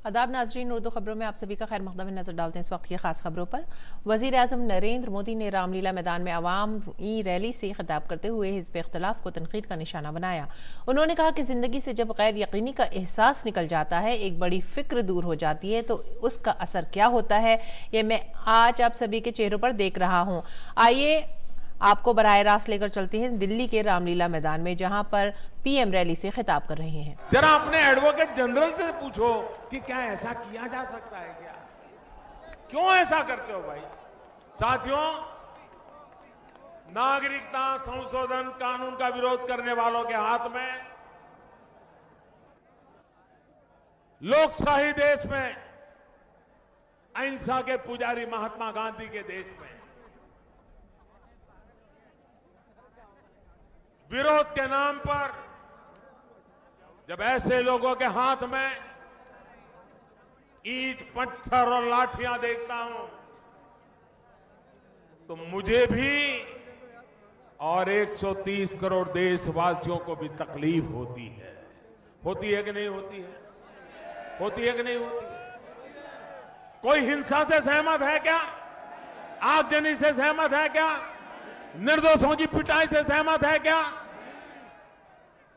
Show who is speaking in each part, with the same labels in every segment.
Speaker 1: आदाब नाजरीन, उर्दू खबरों में आप सभी का खैर मकदम नजर डालते हैं इस वक्त की खास खबरों पर। वजीर आजम नरेंद्र मोदी ने रामलीला मैदान में अवामी रैली से खिताब करते हुए हिज़्ब इख्तिलाफ को तनकीद का निशाना बनाया। उन्होंने कहा कि जिंदगी से जब गैर यकीनी का एहसास निकल जाता है, एक बड़ी फिक्र दूर हो जाती है, तो उसका असर क्या होता है ये मैं आज आप सभी के चेहरों पर देख रहा हूँ। आइए आपको बराह रास्त लेकर चलते हैं दिल्ली के रामलीला मैदान में, जहां पर पीएम रैली से खिताब कर रहे हैं।
Speaker 2: जरा अपने एडवोकेट जनरल से पूछो कि क्या ऐसा किया जा सकता है क्या? क्यों ऐसा करते हो भाई? साथियों, नागरिकता संशोधन कानून का विरोध करने वालों के हाथ में, लोकशाही देश में, अहिंसा के पुजारी महात्मा गांधी के देश में विरोध के नाम पर जब ऐसे लोगों के हाथ में ईंट पत्थर और लाठियां देखता हूं तो मुझे भी और 130 करोड़ देशवासियों को भी तकलीफ होती है। होती है कि नहीं होती है? होती है कि नहीं होती है? कोई हिंसा से सहमत है क्या? आगजनी से सहमत है क्या? निर्दोषों की पिटाई से सहमत है क्या?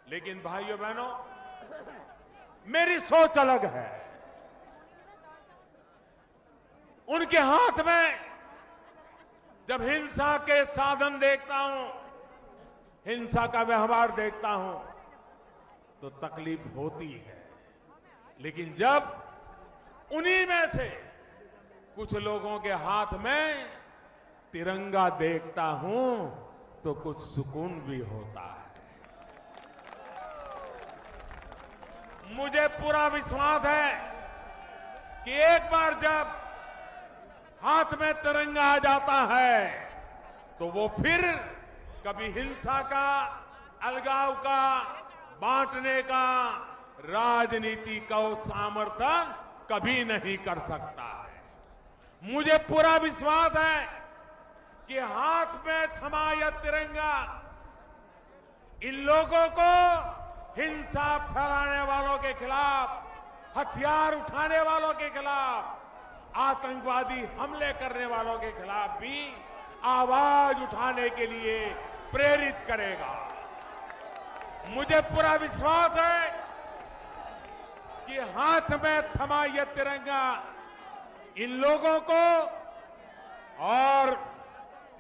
Speaker 2: लेकिन भाइयों बहनों, मेरी सोच अलग है। उनके हाथ में जब हिंसा के साधन देखता हूं, हिंसा का व्यवहार देखता हूं तो तकलीफ होती है। लेकिन जब उन्हीं में से कुछ लोगों के हाथ में तिरंगा देखता हूं तो कुछ सुकून भी होता है। मुझे पूरा विश्वास है कि एक बार जब हाथ में तिरंगा आ जाता है तो वो फिर कभी हिंसा का, अलगाव का, बांटने का, राजनीति का समर्थन कभी नहीं कर सकता है। मुझे पूरा विश्वास है कि हाथ में थमा यह तिरंगा इन लोगों को हिंसा फैलाने वालों के खिलाफ, हथियार उठाने वालों के खिलाफ, आतंकवादी हमले करने वालों के खिलाफ भी आवाज उठाने के लिए प्रेरित करेगा। मुझे पूरा विश्वास है कि हाथ में थमा यह तिरंगा इन लोगों को, और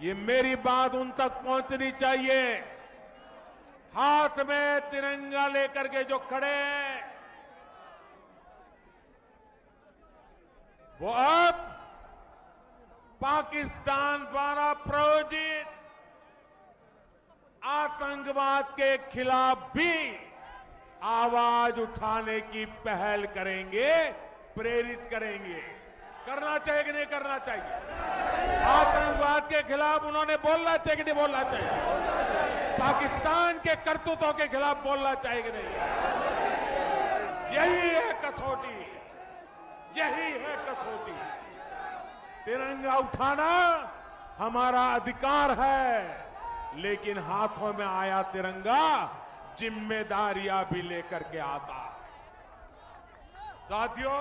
Speaker 2: ये मेरी बात उन तक पहुंचनी चाहिए, हाथ में तिरंगा लेकर के जो खड़े हैं वो अब पाकिस्तान द्वारा प्रायोजित आतंकवाद के खिलाफ भी आवाज उठाने की पहल करेंगे, प्रेरित करेंगे। करना चाहिए कि नहीं करना चाहिए? आतंकवाद के खिलाफ उन्होंने बोलना चाहिए कि नहीं बोलना चाहिए? पाकिस्तान के करतूतों के खिलाफ बोलना चाहिए कि नहीं? यही है कसौटी, यही है कसौटी। तिरंगा उठाना हमारा अधिकार है, लेकिन हाथों में आया तिरंगा जिम्मेदारियां भी लेकर के आता है। साथियों,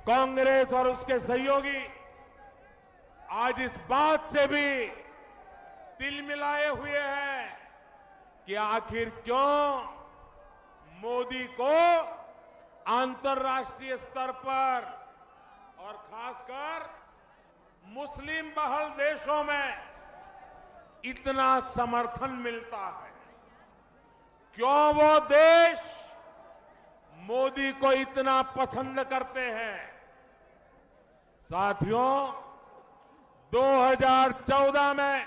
Speaker 2: कांग्रेस और उसके सहयोगी आज इस बात से भी तिल मिलाए हुए हैं कि आखिर क्यों मोदी को अंतर्राष्ट्रीय स्तर पर और खासकर मुस्लिम बहुल देशों में इतना समर्थन मिलता है। क्यों वो देश मोदी को इतना पसंद करते हैं? साथियों, 2014 में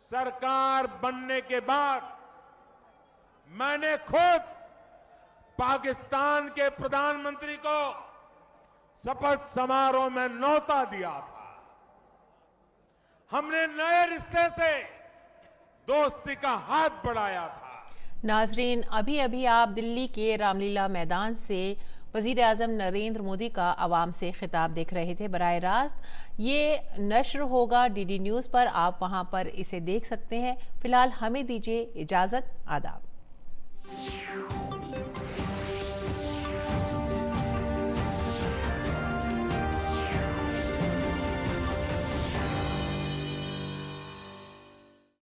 Speaker 2: सरकार बनने के बाद मैंने खुद पाकिस्तान के प्रधानमंत्री को शपथ समारोह में न्योता दिया था। हमने नए रिश्ते से दोस्ती का हाथ बढ़ाया था।
Speaker 1: नाजरीन, अभी अभी आप दिल्ली के रामलीला मैदान से वजीर आजम नरेंद्र मोदी का आवाम से खिताब देख रहे थे बराह रास्त। ये नश्र होगा डीडी न्यूज़ पर, आप वहां पर इसे देख सकते हैं। फिलहाल हमें दीजिए इजाज़त। आदाब।